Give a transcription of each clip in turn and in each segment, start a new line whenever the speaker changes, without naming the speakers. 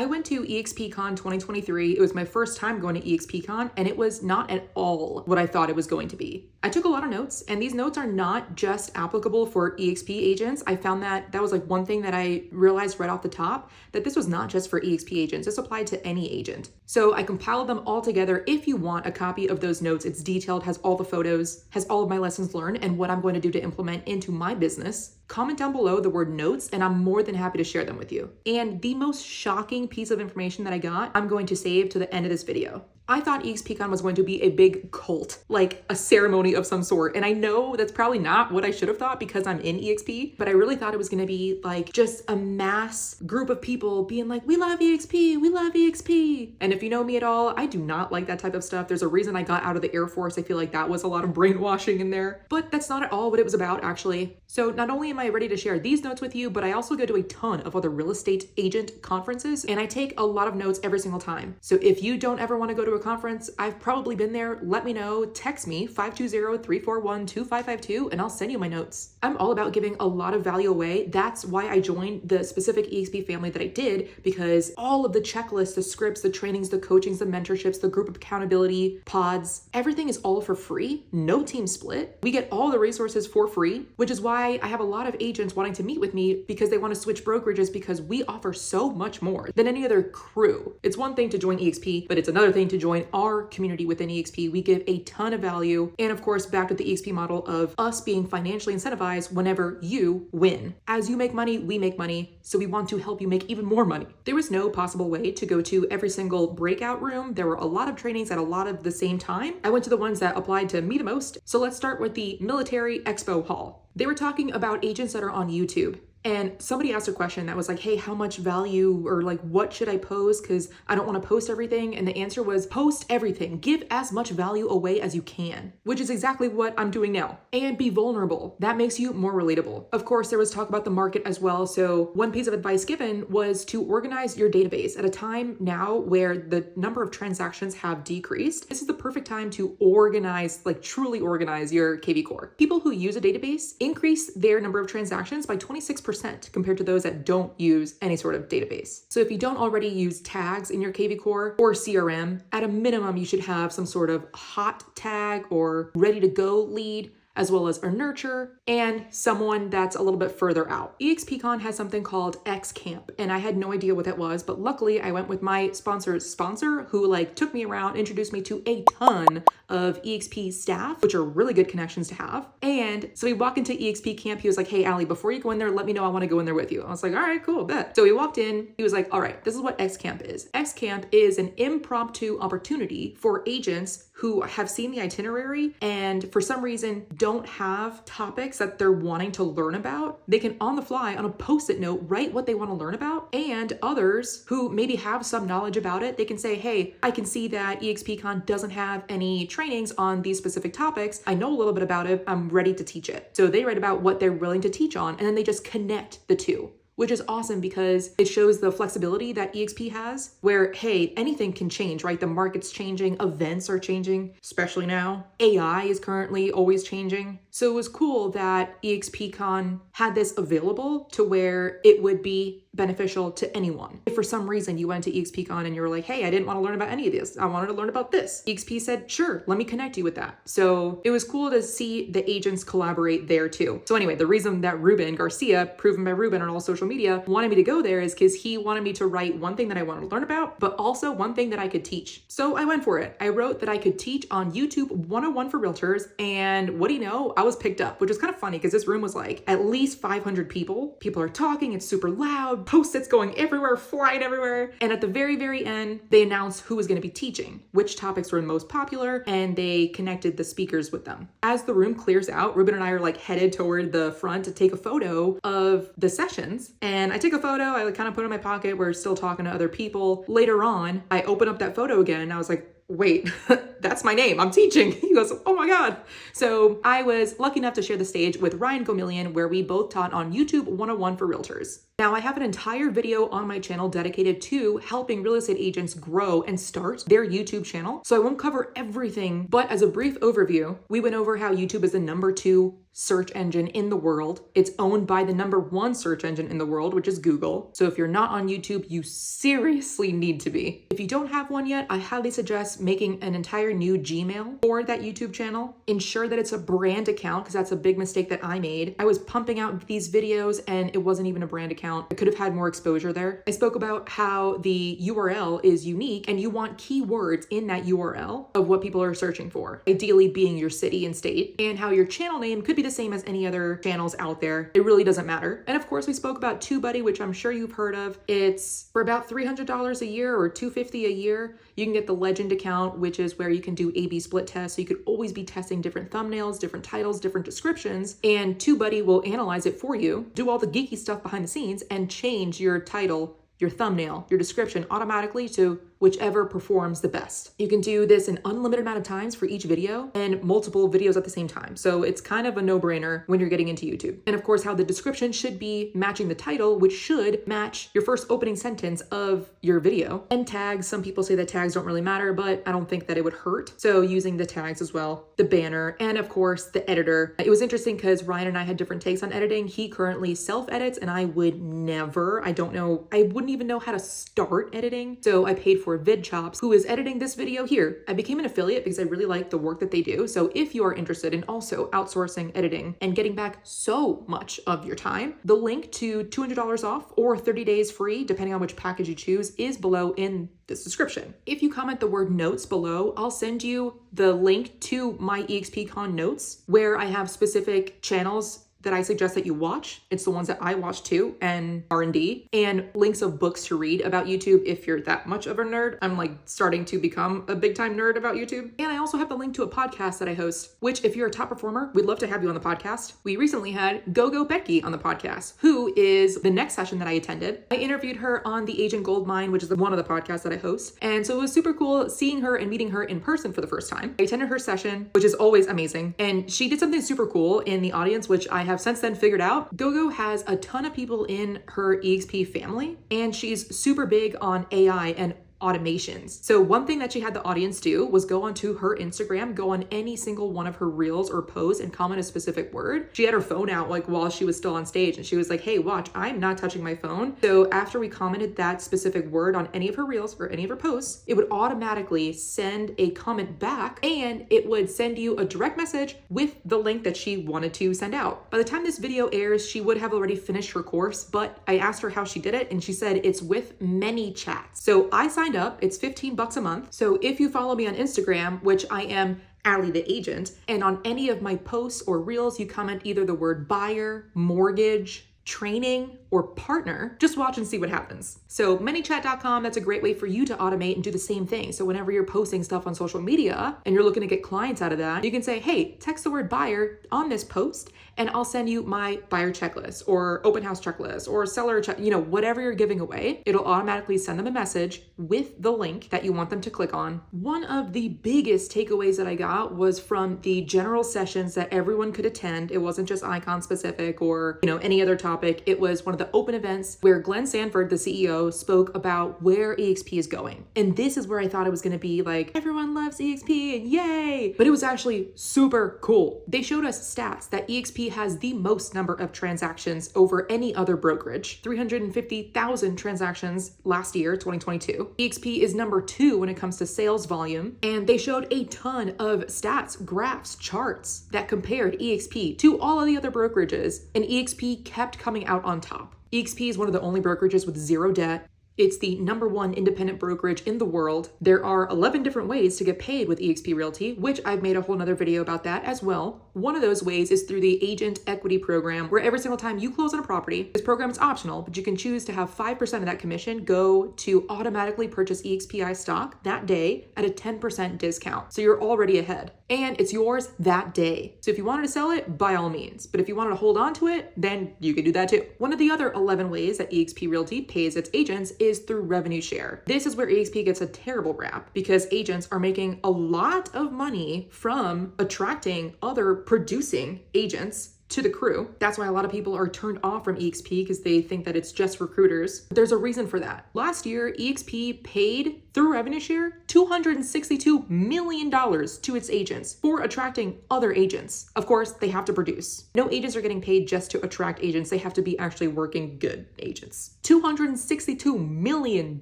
I went to EXPCON 2023. It was my first time going to EXPCON, and it was not at all what I thought it was going to be. I took a lot of notes, and these notes are not just applicable for EXP agents. I found that was like one thing that I realized right off the top, that this was not just for EXP agents. This applied to any agent. So I compiled them all together. If you want a copy of those notes, it's detailed, has all the photos, has all of my lessons learned, and what I'm going to do to implement into my business. Comment down below the word notes, and I'm more than happy to share them with you. And the most shocking piece of information that I got, I'm going to save to the end of this video. I thought EXPCON was going to be a big cult, like a ceremony of some sort. And I know that's probably not what I should have thought because I'm in EXP, but I really thought it was going to be like just a mass group of people being like, we love EXP, we love EXP. And if you know me at all, I do not like that type of stuff. There's a reason I got out of the Air Force. I feel like that was a lot of brainwashing in there, but that's not at all what it was about, actually. So not only am I ready to share these notes with you, but I also go to a ton of other real estate agent conferences, and I take a lot of notes every single time. So if you don't ever want to go to a conference, I've probably been there. Let me know. Text me 520-341-2552 and I'll send you my notes. I'm all about giving a lot of value away. That's why I joined the specific EXP family that I did, because all of the checklists, the scripts, the trainings, the coachings, the mentorships, the group accountability pods, everything is all for free. No team split. We get all the resources for free, which is why I have a lot of agents wanting to meet with me because they want to switch brokerages, because we offer so much more than any other crew. It's one thing to join EXP, but it's another thing to join our community within EXP. We give a ton of value. And of course, back to the EXP model of us being financially incentivized whenever you win. As you make money, we make money. So we want to help you make even more money. There was no possible way to go to every single breakout room. There were a lot of trainings at a lot of the same time. I went to the ones that applied to me the most. So let's start with the Military Expo Hall. They were talking about agents that are on YouTube. And somebody asked a question that was like, hey, how much value, or like, what should I post? Because I don't want to post everything. And the answer was post everything. Give as much value away as you can, which is exactly what I'm doing now. And be vulnerable. That makes you more relatable. Of course, there was talk about the market as well. So one piece of advice given was to organize your database at a time now where the number of transactions have decreased. This is the perfect time to organize, like truly organize your KV core. People who use a database increase their number of transactions by 26% compared to those that don't use any sort of database. So if you don't already use tags in your KV core or CRM, at a minimum, you should have some sort of hot tag or ready to go lead, as well as a nurture, and someone that's a little bit further out. EXPCON has something called XCamp, and I had no idea what that was, but luckily I went with my sponsor's sponsor who like took me around, introduced me to a ton of EXP staff, which are really good connections to have. And so we walk into EXP camp. He was like, hey, Allie, before you go in there, let me know. I want to go in there with you. I was like, all right, cool, bet. So we walked in. He was like, all right, this is what XCamp is. XCamp is an impromptu opportunity for agents who have seen the itinerary and for some reason don't have topics that they're wanting to learn about. They can on the fly on a post-it note write what they want to learn about, and others who maybe have some knowledge about it, they can say, hey, I can see that EXPCon doesn't have any trainings on these specific topics. I know a little bit about it. I'm ready to teach it. So they write about what they're willing to teach on, and then they just connect the two, which is awesome because it shows the flexibility that EXP has where, hey, anything can change, right? The market's changing, events are changing, especially now. AI is currently always changing. So it was cool that EXPCon had this available to where it would be beneficial to anyone. If for some reason you went to EXPCon and you were like, hey, I didn't want to learn about any of this. I wanted to learn about this. EXP said, sure, let me connect you with that. So it was cool to see the agents collaborate there too. So anyway, the reason that Ruben Garcia, proven by Ruben on all social media, wanted me to go there is because he wanted me to write one thing that I wanted to learn about, but also one thing that I could teach. So I went for it. I wrote that I could teach on YouTube 101 for realtors. And what do you know? I was picked up, which is kind of funny because this room was like at least 500 people. People are talking. It's super loud. Post-its going everywhere, flying everywhere. And at the very, very end, they announced who was going to be teaching, which topics were most popular, and they connected the speakers with them. As the room clears out, Ruben and I are like headed toward the front to take a photo of the sessions. And I take a photo, I kind of put it in my pocket. We're still talking to other people. Later on, I open up that photo again. And I was like, wait, that's my name. I'm teaching. He goes, oh my God. So I was lucky enough to share the stage with Ryan Gomillion, where we both taught on YouTube 101 for realtors. Now, I have an entire video on my channel dedicated to helping real estate agents grow and start their YouTube channel. So I won't cover everything, but as a brief overview, we went over how YouTube is the #2 search engine in the world. It's owned by the #1 search engine in the world, which is Google. So if you're not on YouTube, you seriously need to be. If you don't have one yet, I highly suggest making an entire new Gmail for that YouTube channel. Ensure that it's a brand account, because that's a big mistake that I made. I was pumping out these videos and it wasn't even a brand account. I could have had more exposure there. I spoke about how the URL is unique and you want keywords in that URL of what people are searching for, ideally being your city and state, and how your channel name could be the same as any other channels out there. It really doesn't matter. And of course, we spoke about TubeBuddy, which I'm sure you've heard of. It's for about $300 a year or $250 a year. You can get the Legend account, which is where you can do A/B split tests. So you could always be testing different thumbnails, different titles, different descriptions, and TubeBuddy will analyze it for you, do all the geeky stuff behind the scenes, and change your title, your thumbnail, your description automatically to whichever performs the best. You can do this an unlimited amount of times for each video and multiple videos at the same time. So it's kind of a no-brainer when you're getting into YouTube. And of course, how the description should be matching the title, which should match your first opening sentence of your video. And tags, some people say that tags don't really matter, but I don't think that it would hurt. So using the tags as well, the banner, and of course the editor. It was interesting because Ryan and I had different takes on editing. He currently self-edits and I would never, I wouldn't even know how to start editing. So I paid for VidChops, who is editing this video here. I became an affiliate because I really like the work that they do. So if you are interested in also outsourcing editing and getting back so much of your time, the link to $200 off or 30 days free, depending on which package you choose, is below in this description. If you comment the word notes below, I'll send you the link to my EXPCON notes where I have specific channels that I suggest that you watch. It's the ones that I watch too, and R&D, and links of books to read about YouTube if you're that much of a nerd. I'm like starting to become a big time nerd about YouTube. And I also have the link to a podcast that I host, which if you're a top performer, we'd love to have you on the podcast. We recently had Gogo Betke on the podcast, who is the next session that I attended. I interviewed her on the Agent Goldmine, which is one of the podcasts that I host. And so it was super cool seeing her and meeting her in person for the first time. I attended her session, which is always amazing. And she did something super cool in the audience, which I have since then figured out. Gogo has a ton of people in her EXP family, and she's super big on AI and automations. So one thing that she had the audience do was go onto her Instagram, go on any single one of her reels or posts and comment a specific word. She had her phone out like while she was still on stage and she was like, hey, watch, I'm not touching my phone. So after we commented that specific word on any of her reels or any of her posts, it would automatically send a comment back and it would send you a direct message with the link that she wanted to send out. By the time this video airs, she would have already finished her course, but I asked her how she did it and she said it's with many chats. So I signed up. It's $15 a month. So if you follow me on Instagram, which I am Allie the Agent, and on any of my posts or reels, you comment either the word buyer, mortgage, training, or partner, just watch and see what happens. So manychat.com, that's a great way for you to automate and do the same thing. So whenever you're posting stuff on social media and you're looking to get clients out of that, you can say, hey, text the word buyer on this post and I'll send you my buyer checklist or open house checklist or seller check, whatever you're giving away, it'll automatically send them a message with the link that you want them to click on. One of the biggest takeaways that I got was from the general sessions that everyone could attend. It wasn't just icon specific or, any other topic. It was one of the open events where Glenn Sanford, the CEO, spoke about where EXP is going. And this is where I thought it was going to be like, everyone loves EXP and yay. But it was actually super cool. They showed us stats that EXP has the most number of transactions over any other brokerage, 350,000 transactions last year, 2022. EXP is #2 when it comes to sales volume. And they showed a ton of stats, graphs, charts that compared EXP to all of the other brokerages. And EXP kept coming out on top. EXP is one of the only brokerages with zero debt. It's the #1 independent brokerage in the world. There are 11 different ways to get paid with EXP Realty, which I've made a whole nother video about that as well. One of those ways is through the Agent Equity Program, where every single time you close on a property, this program is optional, but you can choose to have 5% of that commission go to automatically purchase EXPI stock that day at a 10% discount. So you're already ahead. And it's yours that day. So if you wanted to sell it, by all means. But if you wanted to hold on to it, then you could do that too. One of the other 11 ways that EXP Realty pays its agents is through revenue share. This is where EXP gets a terrible rap because agents are making a lot of money from attracting other producing agents to the crew. That's why a lot of people are turned off from EXP because they think that it's just recruiters. But there's a reason for that. Last year, EXP paid through revenue share $262 million to its agents for attracting other agents. Of course, they have to produce. No agents are getting paid just to attract agents. They have to be actually working good agents. $262 million.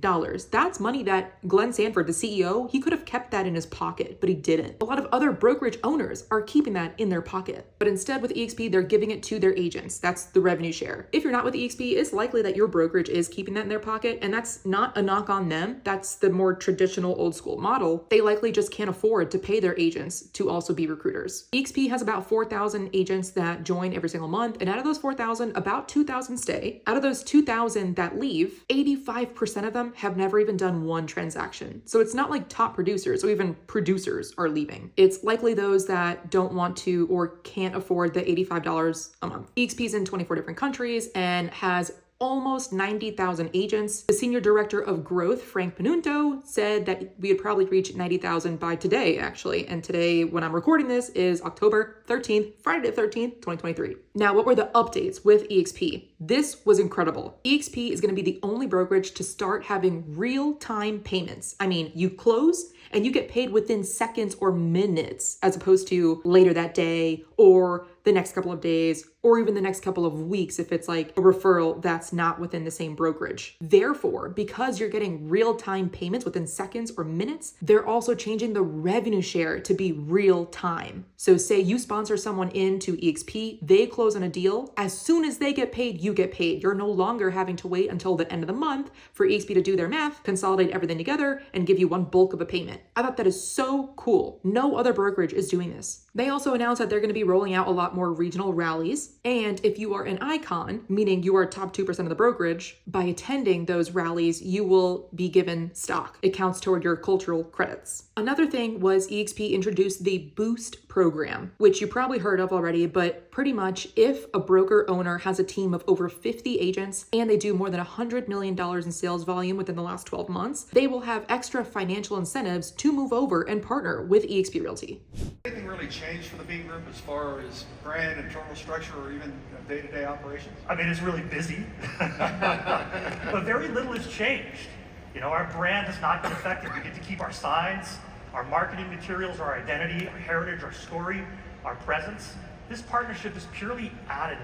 That's money that Glenn Sanford, the CEO, he could have kept that in his pocket, but he didn't. A lot of other brokerage owners are keeping that in their pocket. But instead with EXP, they're giving it to their agents. That's the revenue share. If you're not with EXP, it's likely that your brokerage is keeping that in their pocket, and that's not a knock on them. That's the more traditional old school model. They likely just can't afford to pay their agents to also be recruiters. EXP has about 4,000 agents that join every single month, and out of those 4,000, about 2,000 stay. Out of those 2,000 that leave, 85% of them have never even done one transaction. So it's not like top producers or even producers are leaving. It's likely those that don't want to or can't afford the $85 a month. EXP is in 24 different countries and has almost 90,000 agents. The senior director of growth, Frank Panunto, said that we would probably reach 90,000 by today, actually. And today, when I'm recording this, is October 13th, Friday the 13th, 2023. Now, what were the updates with EXP? This was incredible. EXP is going to be the only brokerage to start having real-time payments. I mean, you close and you get paid within seconds or minutes, as opposed to later that day or the next couple of days or even the next couple of weeks if it's like a referral that's not within the same brokerage. Therefore, because you're getting real-time payments within seconds or minutes, they're also changing the revenue share to be real time. So say you sponsor someone into EXP, they close on a deal. As soon as they get paid, you get paid. You're no longer having to wait until the end of the month for EXP to do their math, consolidate everything together, and give you one bulk of a payment. I thought that is so cool. No other brokerage is doing this. They also announced that they're going to be rolling out a lot more regional rallies. And if you are an icon, meaning you are top 2% of the brokerage, by attending those rallies, you will be given stock. It counts toward your cultural credits. Another thing was EXP introduced the Boost program, which you probably heard of already, but pretty much if a broker owner has a team of over 50 agents and they do more than $100 million in sales volume within the last 12 months, they will have extra financial incentives to move over and partner with EXP Realty.
Anything really changed for the B Group as far as brand, internal structure, or even day-to-day operations?
I mean, it's really busy, but very little has changed. You know, our brand has not been affected. We get to keep our signs, our marketing materials, our identity, our heritage, our story, our presence. This partnership is purely additive.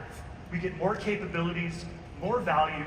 We get more capabilities, more value,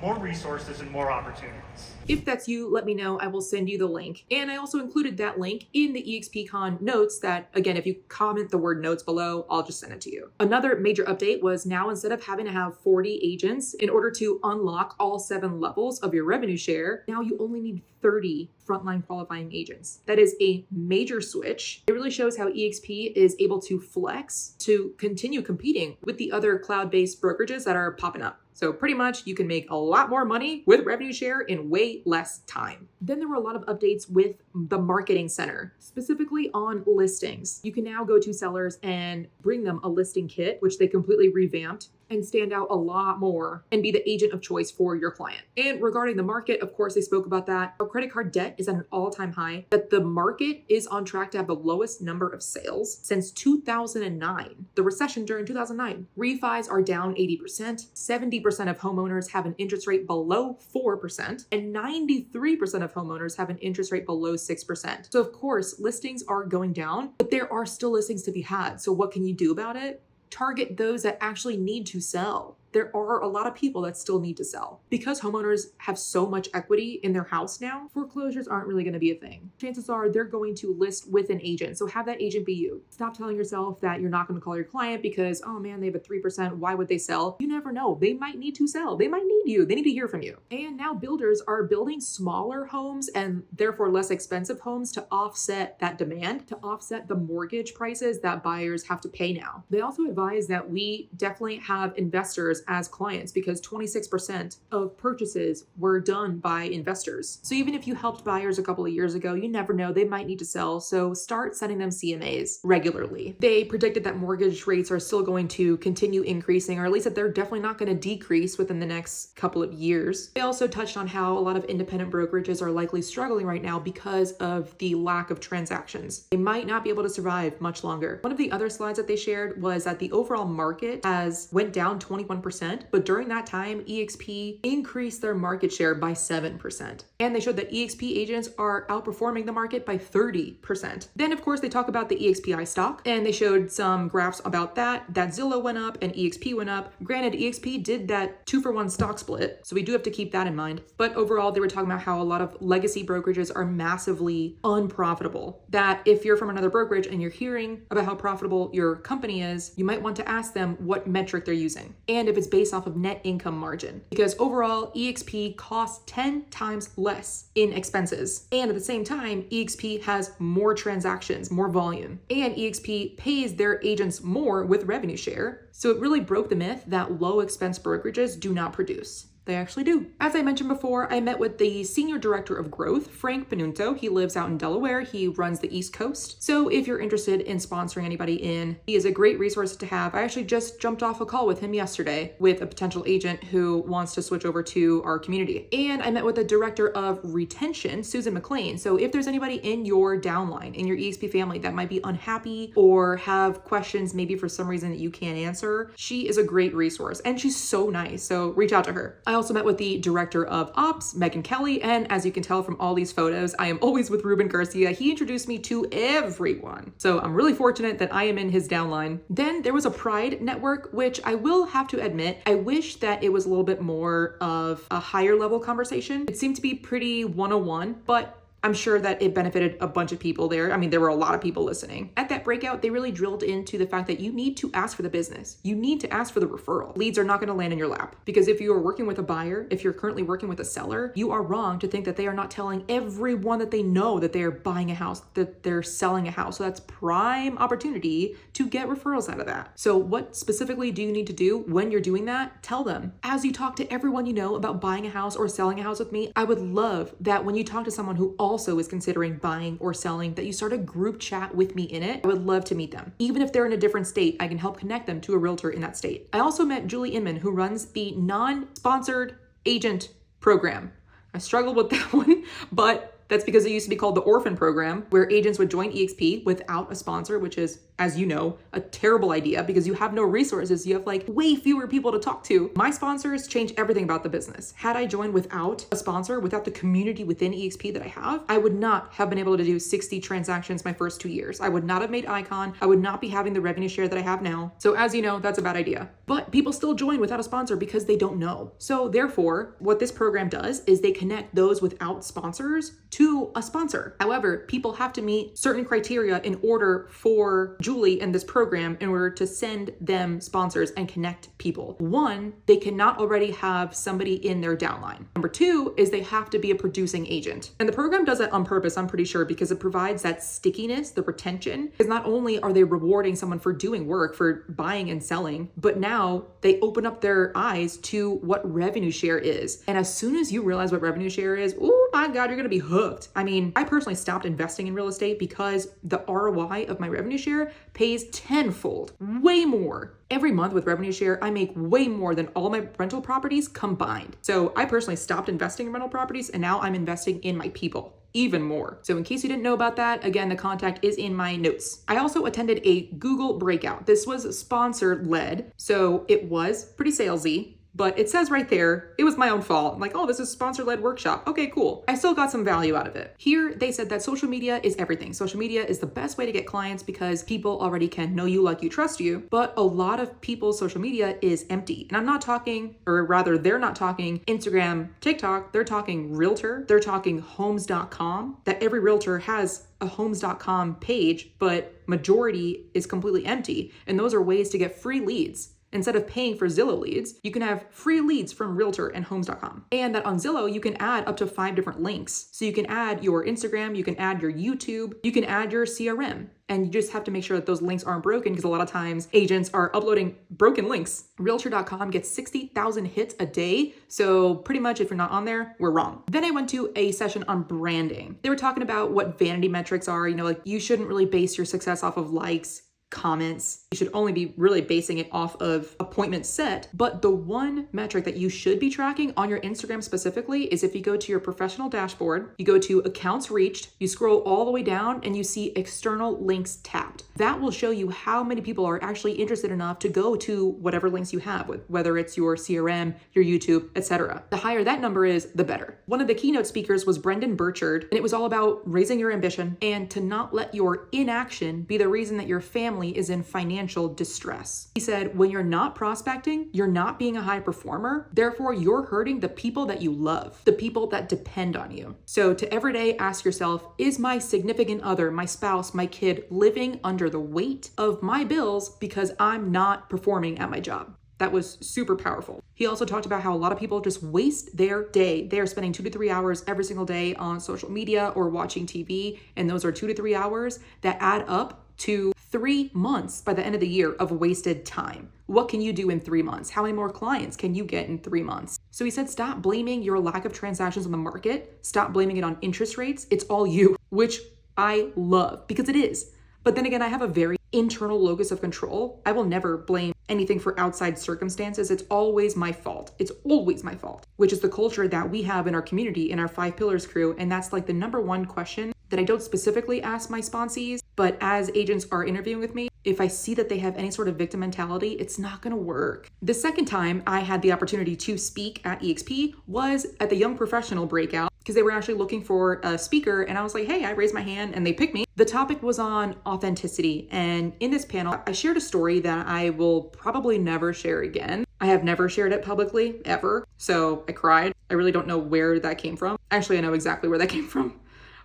more resources, and more opportunities.
If that's you, let me know. I will send you the link. And I also included that link in the EXPCON notes that, again, if you comment the word notes below, I'll just send it to you. Another major update was now instead of having to have 40 agents in order to unlock all 7 levels of your revenue share, now you only need 30 frontline qualifying agents. That is a major switch. It really shows how EXP is able to flex to continue competing with the other cloud-based brokerages that are popping up. So pretty much you can make a lot more money with revenue share in way less time. Then there were a lot of updates with the marketing center, specifically on listings. You can now go to sellers and bring them a listing kit, which they completely revamped, and stand out a lot more and be the agent of choice for your client. And regarding the market, of course, they spoke about that. Our credit card debt is at an all-time high, that the market is on track to have the lowest number of sales since 2009, the recession during 2009. Refis are down 80%, 70% of homeowners have an interest rate below 4%, and 93% of homeowners have an interest rate below 6%. So of course, listings are going down, but there are still listings to be had. So what can you do about it? Target those that actually need to sell. There are a lot of people that still need to sell. Because homeowners have so much equity in their house now, foreclosures aren't really going to be a thing. Chances are they're going to list with an agent. So have that agent be you. Stop telling yourself that you're not going to call your client because, oh man, they have a 3%. Why would they sell? You never know. They might need to sell. They might need you. They need to hear from you. And now builders are building smaller homes and therefore less expensive homes to offset that demand, to offset the mortgage prices that buyers have to pay now. They also advise that we definitely have investors buyers as clients because 26% of purchases were done by investors. So even if you helped buyers a couple of years ago, you never know, they might need to sell. So start sending them CMAs regularly. They predicted that mortgage rates are still going to continue increasing, or at least that they're definitely not going to decrease within the next couple of years. They also touched on how a lot of independent brokerages are likely struggling right now because of the lack of transactions. They might not be able to survive much longer. One of the other slides that they shared was that the overall market has went down 21%, but during that time, EXP increased their market share by 7%. And they showed that EXP agents are outperforming the market by 30%. Then of course they talk about the EXPI stock, and they showed some graphs about that Zillow went up and EXP went up. Granted, EXP did that 2-for-1 stock split, so we do have to keep that in mind. But overall, they were talking about how a lot of legacy brokerages are massively unprofitable. That if you're from another brokerage and you're hearing about how profitable your company is, you might want to ask them what metric they're using and if it's based off of net income margin. Because overall, EXP costs 10 times less in expenses. And at the same time, EXP has more transactions, more volume. And EXP pays their agents more with revenue share. So it really broke the myth that low expense brokerages do not produce. They actually do. As I mentioned before, I met with the Senior Director of Growth, Frank Benunto. He lives out in Delaware. He runs the East Coast. So if you're interested in sponsoring anybody in, he is a great resource to have. I actually just jumped off a call with him yesterday with a potential agent who wants to switch over to our community. And I met with the Director of Retention, Susan McLean. So if there's anybody in your downline, in your EXP family that might be unhappy or have questions maybe for some reason that you can't answer, she is a great resource and she's so nice. So reach out to her. I also met with the Director of Ops, Megan Kelly, and as you can tell from all these photos, I am always with Ruben Garcia. He introduced me to everyone. So I'm really fortunate that I am in his downline. Then there was a Pride network, which I will have to admit, I wish that it was a little bit more of a higher level conversation. It seemed to be pretty 101, but I'm sure that it benefited a bunch of people there. I mean, there were a lot of people listening. At that breakout, they really drilled into the fact that you need to ask for the business. You need to ask for the referral. Leads are not going to land in your lap because if you are working with a buyer, if you're currently working with a seller, you are wrong to think that they are not telling everyone that they know that they are buying a house, that they're selling a house. So that's prime opportunity to get referrals out of that. So what specifically do you need to do when you're doing that? Tell them. As you talk to everyone you know about buying a house or selling a house with me, I would love that when you talk to someone who also is considering buying or selling, that you start a group chat with me in it. I would love to meet them. Even if they're in a different state, I can help connect them to a realtor in that state. I also met Julie Inman, who runs the non-sponsored agent program. I struggled with that one, but that's because it used to be called the Orphan Program, where agents would join EXP without a sponsor, which is, as you know, a terrible idea because you have no resources. You have like way fewer people to talk to. My sponsors change everything about the business. Had I joined without a sponsor, without the community within EXP that I have, I would not have been able to do 60 transactions my first 2 years. I would not have made Icon. I would not be having the revenue share that I have now. So as you know, that's a bad idea. But people still join without a sponsor because they don't know. So therefore, what this program does is they connect those without sponsors to a sponsor. However, people have to meet certain criteria in order for Julie and this program in order to send them sponsors and connect people. One, they cannot already have somebody in their downline. Number two is they have to be a producing agent. And the program does that on purpose, I'm pretty sure, because it provides that stickiness, the retention, because not only are they rewarding someone for doing work, for buying and selling, but now they open up their eyes to what revenue share is. And as soon as you realize what revenue share is, oh my God, you're gonna be hooked. I mean, I personally stopped investing in real estate because the ROI of my revenue share pays tenfold, way more. Every month with revenue share, I make way more than all my rental properties combined. So I personally stopped investing in rental properties and now I'm investing in my people even more. So in case you didn't know about that, again, the contact is in my notes. I also attended a Google breakout. This was sponsor led, so it was pretty salesy. But it says right there, it was my own fault. I'm like, oh, this is sponsor-led workshop. Okay, cool. I still got some value out of it. Here, they said that social media is everything. Social media is the best way to get clients because people already can know you, like you, trust you. But a lot of people's social media is empty. And I'm not talking, or rather, they're not talking Instagram, TikTok. They're talking Realtor. They're talking homes.com. That every realtor has a homes.com page, but majority is completely empty. And those are ways to get free leads. Instead of paying for Zillow leads, you can have free leads from Realtor and Homes.com. And that on Zillow, you can add up to 5 different links. So you can add your Instagram, you can add your YouTube, you can add your CRM. And you just have to make sure that those links aren't broken, because a lot of times agents are uploading broken links. Realtor.com gets 60,000 hits a day. So pretty much if you're not on there, we're wrong. Then I went to a session on branding. They were talking about what vanity metrics are. Like you shouldn't really base your success off of likes, comments. You should only be really basing it off of appointments set. But the one metric that you should be tracking on your Instagram specifically is if you go to your professional dashboard, you go to accounts reached, you scroll all the way down and you see external links tapped. That will show you how many people are actually interested enough to go to whatever links you have, whether it's your CRM, your YouTube, etc. The higher that number is, the better. One of the keynote speakers was Brendan Burchard, and it was all about raising your ambition and to not let your inaction be the reason that your family is in financial distress. He said, when you're not prospecting, you're not being a high performer. Therefore, you're hurting the people that you love, the people that depend on you. So to every day ask yourself, is my significant other, my spouse, my kid living under the weight of my bills because I'm not performing at my job? That was super powerful. He also talked about how a lot of people just waste their day. They are spending 2 to 3 hours every single day on social media or watching TV. And those are 2 to 3 hours that add up to 3 months by the end of the year of wasted time. What can you do in 3 months? How many more clients can you get in 3 months? So he said, stop blaming your lack of transactions on the market. Stop blaming it on interest rates. It's all you, which I love because it is. But then again, I have a very internal locus of control. I will never blame anything for outside circumstances. It's always my fault. It's always my fault, which is the culture that we have in our community, in our 5 Pillars crew. And that's like the number one question that I don't specifically ask my sponsees, but as agents are interviewing with me, if I see that they have any sort of victim mentality, it's not going to work. The second time I had the opportunity to speak at EXP was at the Young Professional breakout, because they were actually looking for a speaker. And I was like, hey, I raised my hand and they picked me. The topic was on authenticity. And in this panel, I shared a story that I will probably never share again. I have never shared it publicly, ever. So I cried. I really don't know where that came from. Actually, I know exactly where that came from.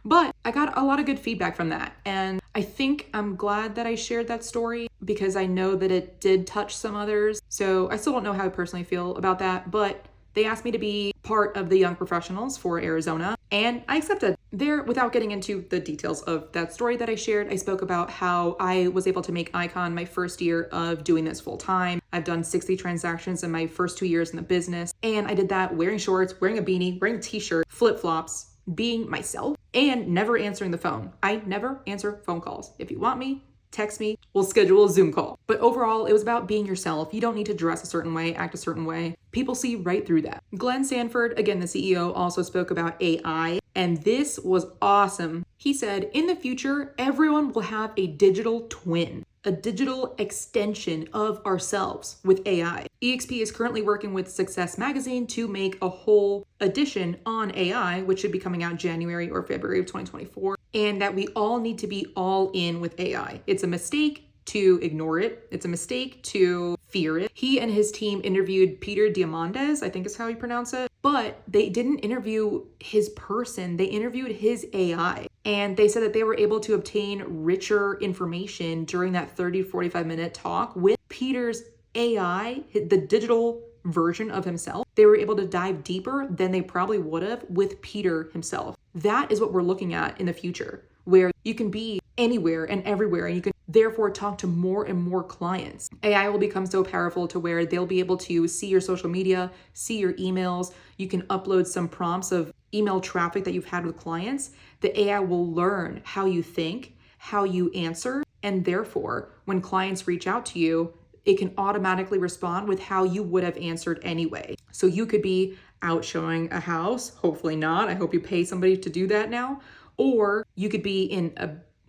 But I got a lot of good feedback from that. And I think I'm glad that I shared that story because I know that it did touch some others. So I still don't know how I personally feel about that, but they asked me to be part of the Young Professionals for Arizona, and I accepted. There, without getting into the details of that story that I shared, I spoke about how I was able to make Icon my first year of doing this full time. I've done 60 transactions in my first 2 years in the business, and I did that wearing shorts, wearing a beanie, wearing a t-shirt, flip-flops, being myself, and never answering the phone. I never answer phone calls. If you want me, text me, we'll schedule a Zoom call. But overall, it was about being yourself. You don't need to dress a certain way, act a certain way. People see right through that. Glenn Sanford, again, the CEO, also spoke about AI, and this was awesome. He said, in the future, everyone will have a digital twin, a digital extension of ourselves with AI. EXP is currently working with Success Magazine to make a whole edition on AI, which should be coming out January or February of 2024, and that we all need to be all in with AI. It's a mistake to ignore it. It's a mistake to fear it. He and his team interviewed Peter Diamandis, I think is how you pronounce it, but they didn't interview his person. They interviewed his AI. And they said that they were able to obtain richer information during that 45 minute talk with Peter's AI, the digital version of himself. They were able to dive deeper than they probably would have with Peter himself. That is what we're looking at in the future, where you can be anywhere and everywhere, and you can therefore talk to more and more clients. AI will become so powerful to where they'll be able to see your social media, see your emails. You can upload some prompts of email traffic that you've had with clients. The AI will learn how you think, how you answer, and therefore, when clients reach out to you, it can automatically respond with how you would have answered anyway. So you could be out showing a house, hopefully not. I hope you pay somebody to do that now. Or you could be in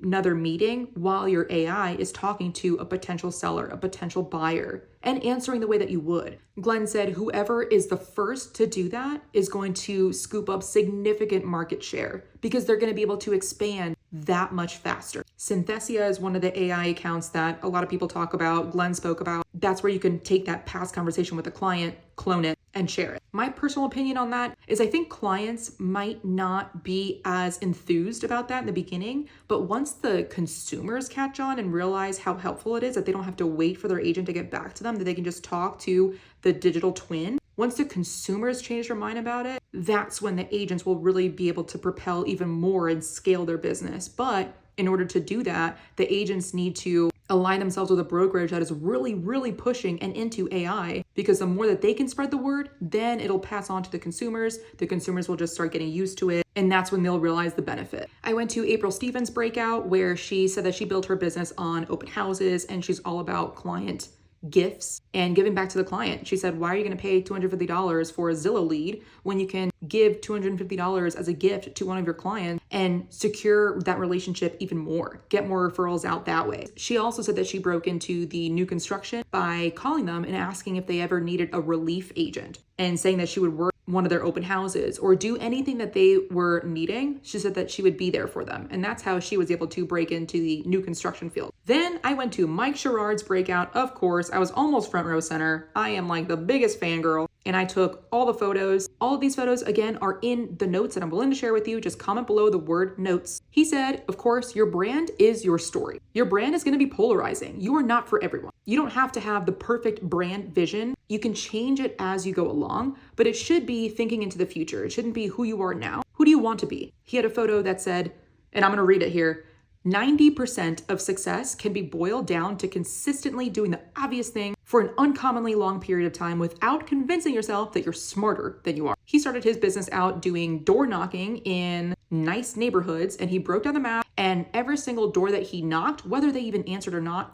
another meeting while your AI is talking to a potential seller, a potential buyer, and answering the way that you would. Glenn said, whoever is the first to do that is going to scoop up significant market share because they're going to be able to expand that much faster. Synthesia is one of the AI accounts that a lot of people talk about, Glenn spoke about. That's where you can take that past conversation with a client, clone it, and share it. My personal opinion on that is I think clients might not be as enthused about that in the beginning, but once the consumers catch on and realize how helpful it is that they don't have to wait for their agent to get back to them, that they can just talk to the digital twin. Once the consumers change their mind about it, that's when the agents will really be able to propel even more and scale their business. But in order to do that, the agents need to align themselves with a brokerage that is really, really pushing and into AI, because the more that they can spread the word, then it'll pass on to the consumers. The consumers will just start getting used to it, and that's when they'll realize the benefit. I went to April Stevens' breakout where she said that she built her business on open houses and she's all about client gifts and giving back to the client. She said, why are you going to pay $250 for a Zillow lead when you can give $250 as a gift to one of your clients and secure that relationship even more, get more referrals out that way. She also said that she broke into the new construction by calling them and asking if they ever needed a relief agent and saying that she would work one of their open houses or do anything that they were needing. She said that she would be there for them. And that's how she was able to break into the new construction field. Then I went to Mike Sherrod's breakout. Of course, I was almost front row center. I am like the biggest fangirl. And I took all the photos. All of these photos, again, are in the notes that I'm willing to share with you. Just comment below the word notes. He said, of course, your brand is your story. Your brand is going to be polarizing. You are not for everyone. You don't have to have the perfect brand vision. You can change it as you go along, but it should be thinking into the future. It shouldn't be who you are now. Who do you want to be? He had a photo that said, and I'm going to read it here, 90% of success can be boiled down to consistently doing the obvious thing for an uncommonly long period of time without convincing yourself that you're smarter than you are. He started his business out doing door knocking in nice neighborhoods, and he broke down the map, and every single door that he knocked, whether they even answered or not,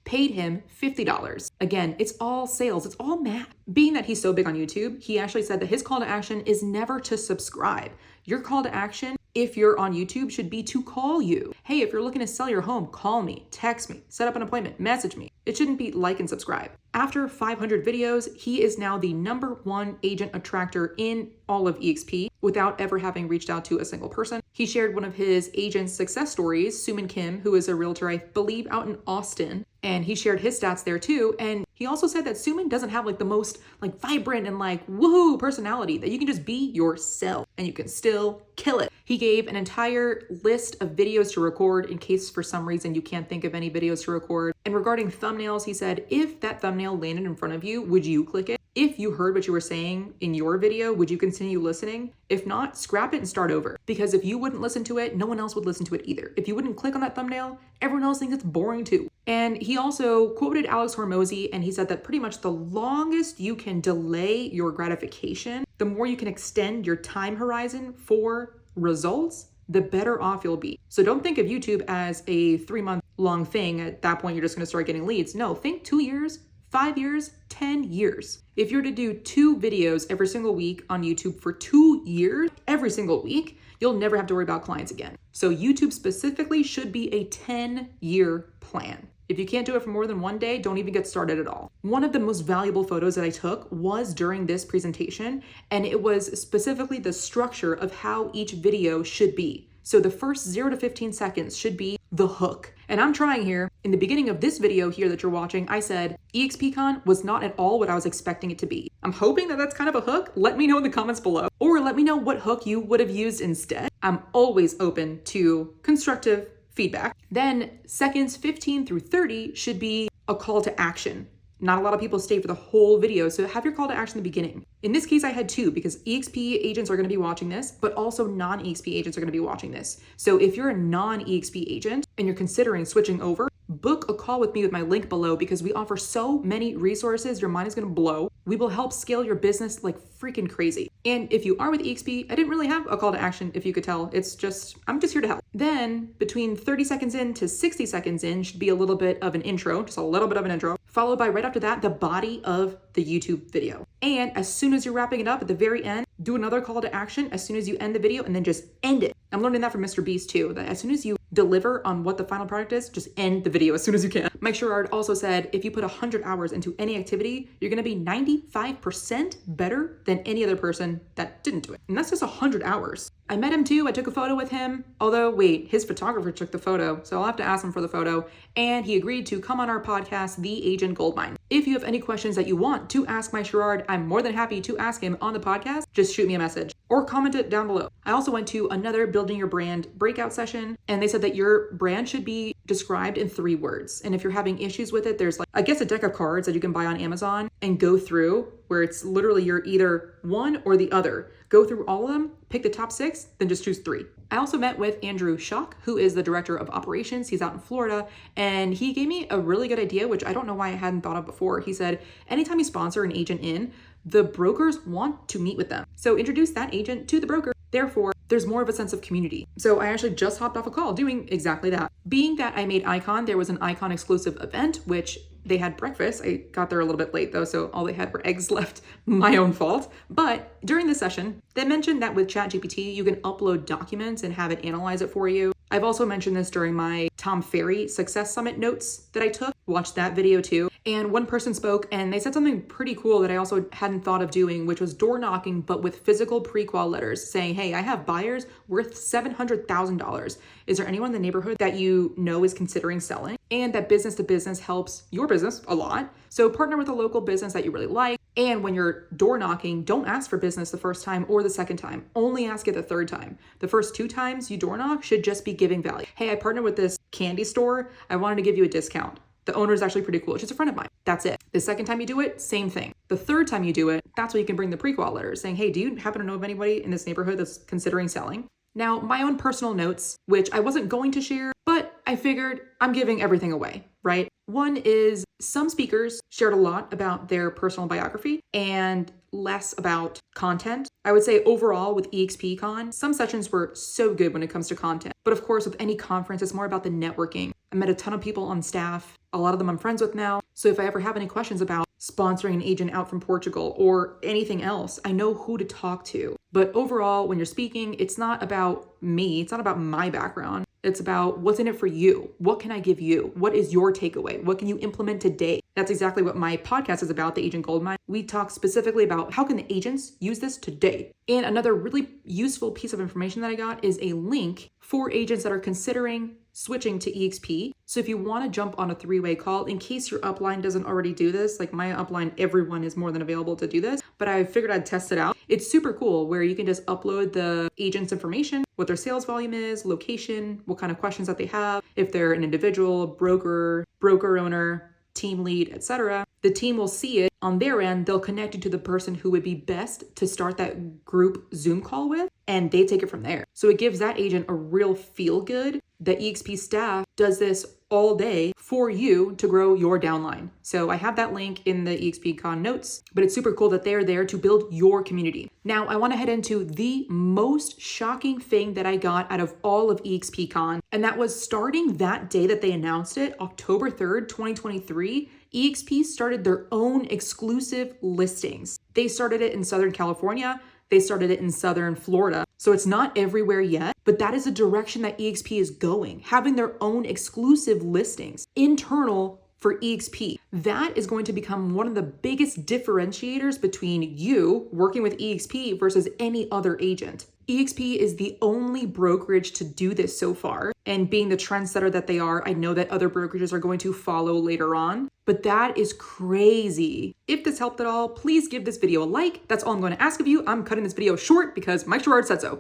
paid him $50. Again, it's all sales. It's all math. Being that he's so big on YouTube, he actually said that his call to action is never to subscribe. Your call to action, if you're on YouTube, should be to call you. Hey, if you're looking to sell your home, call me, text me, set up an appointment, message me. It shouldn't be like and subscribe. After 500 videos, he is now the #1 agent attractor in all of EXP without ever having reached out to a single person. He shared one of his agent's success stories, Suman Kim, who is a realtor, I believe, out in Austin. And he shared his stats there too. And he also said that Suman doesn't have like the most like vibrant and like woohoo personality, that you can just be yourself and you can still kill it. He gave an entire list of videos to record in case for some reason you can't think of any videos to record. And regarding thumbnails, he said, if that thumbnail landed in front of you, would you click it? If you heard what you were saying in your video, would you continue listening? If not, scrap it and start over. Because if you wouldn't listen to it, no one else would listen to it either. If you wouldn't click on that thumbnail, everyone else thinks it's boring too. And he also quoted Alex Hormozy, and he said that pretty much the longest you can delay your gratification, the more you can extend your time horizon for results, the better off you'll be. So don't think of YouTube as a 3-month long thing. At that point, you're just going to start getting leads. No, think 2 years, 5 years, 10 years. If you're to do 2 videos every single week on YouTube for 2 years, every single week, you'll never have to worry about clients again. So YouTube specifically should be a 10-year plan. If you can't do it for more than 1 day, don't even get started at all. One of the most valuable photos that I took was during this presentation, and it was specifically the structure of how each video should be. So the first 0 to 15 seconds should be the hook. And I'm trying here. In the beginning of this video here that you're watching, I said EXPCON was not at all what I was expecting it to be. I'm hoping that that's kind of a hook. Let me know in the comments below, or let me know what hook you would have used instead. I'm always open to constructive feedback. Then seconds 15 through 30 should be a call to action. Not a lot of people stay for the whole video, so have your call to action in the beginning. In this case, I had 2 because EXP agents are going to be watching this, but also non-EXP agents are going to be watching this. So if you're a non-EXP agent and you're considering switching over, book a call with me with my link below because we offer so many resources, your mind is going to blow. We will help scale your business like freaking crazy. And if you are with EXP, I didn't really have a call to action, if you could tell. It's just, I'm just here to help. Then between 30 seconds in to 60 seconds in should be a little bit of an intro, just a little bit of an intro, followed by right after that, the body of the YouTube video. And as soon as you're wrapping it up at the very end, do another call to action as soon as you end the video and then just end it. I'm learning that from Mr. Beast too, that as soon as you deliver on what the final product is, just end the video as soon as you can. Mike Sherrod also said, if you put 100 hours into any activity, you're gonna be 95% better than any other person that didn't do it. And that's just 100 hours. I met him too. I took a photo with him. Although, wait, his photographer took the photo, so I'll have to ask him for the photo. And he agreed to come on our podcast, The Agent Goldmine. If you have any questions that you want to ask my Sherrard, I'm more than happy to ask him on the podcast. Just shoot me a message or comment it down below. I also went to another Building Your Brand breakout session, and they said that your brand should be described in 3 words. And if you're having issues with it, there's like, I guess, a deck of cards that you can buy on Amazon and go through, where it's literally you're either one or the other. Go through all of them, pick the top 6, then just choose 3. I also met with Andrew Schock, who is the director of operations. He's out in Florida, and he gave me a really good idea, which I don't know why I hadn't thought of before. He said, anytime you sponsor an agent in, the brokers want to meet with them. So introduce that agent to the broker. Therefore, there's more of a sense of community. So I actually just hopped off a call doing exactly that. Being that I made Icon, there was an Icon exclusive event, which they had breakfast. I got there a little bit late though, so all they had were eggs left, my own fault. But during the session, they mentioned that with ChatGPT, you can upload documents and have it analyze it for you. I've also mentioned this during my Tom Ferry Success Summit notes that I took. Watched that video too. And one person spoke and they said something pretty cool that I also hadn't thought of doing, which was door knocking, but with physical pre-qual letters saying, hey, I have buyers worth $700,000. Is there anyone in the neighborhood that you know is considering selling? And that business to business helps your business a lot. So partner with a local business that you really like. And when you're door knocking, don't ask for business the first time or the second time. Only ask it the third time. The first 2 times you door knock should just be giving value. Hey, I partnered with this candy store. I wanted to give you a discount. The owner is actually pretty cool. She's a friend of mine. That's it. The second time you do it, same thing. The third time you do it, that's when you can bring the pre-qual letters saying, hey, do you happen to know of anybody in this neighborhood that's considering selling? Now, my own personal notes, which I wasn't going to share, but I figured I'm giving everything away, right? One is some speakers shared a lot about their personal biography and less about content. I would say overall with EXPCON, some sessions were so good when it comes to content. But of course, with any conference, it's more about the networking. I met a ton of people on staff. A lot of them I'm friends with now. So if I ever have any questions about sponsoring an agent out from Portugal or anything else, I know who to talk to. But overall, when you're speaking, it's not about me. It's not about my background. It's about what's in it for you. What can I give you? What is your takeaway? What can you implement today? That's exactly what my podcast is about, The Agent Goldmine. We talk specifically about how can the agents use this today. And another really useful piece of information that I got is a link for agents that are considering switching to EXP. So if you want to jump on a 3-way call, in case your upline doesn't already do this, like my upline, everyone is more than available to do this, but I figured I'd test it out. It's super cool where you can just upload the agent's information, what their sales volume is, location, what kind of questions that they have, if they're an individual, broker owner, team lead, etc. The team will see it on their end. They'll connect you to the person who would be best to start that group Zoom call with, and they take it from there. So it gives that agent a real feel good. The EXP staff does this all day for you to grow your downline. So I have that link in the EXPCon notes, but it's super cool that they're there to build your community. Now I want to head into the most shocking thing that I got out of all of EXPCon, and that was starting that day that they announced it, October 3rd, 2023, EXP started their own exclusive listings. They started it in Southern California. They started it in Southern Florida. So it's not everywhere yet, but that is the direction that EXP is going, having their own exclusive listings, internal for EXP. That is going to become one of the biggest differentiators between you working with EXP versus any other agent. EXP is the only brokerage to do this so far. And being the trendsetter that they are, I know that other brokerages are going to follow later on. But that is crazy. If this helped at all, please give this video a like. That's all I'm going to ask of you. I'm cutting this video short because Mike Sherrard said so.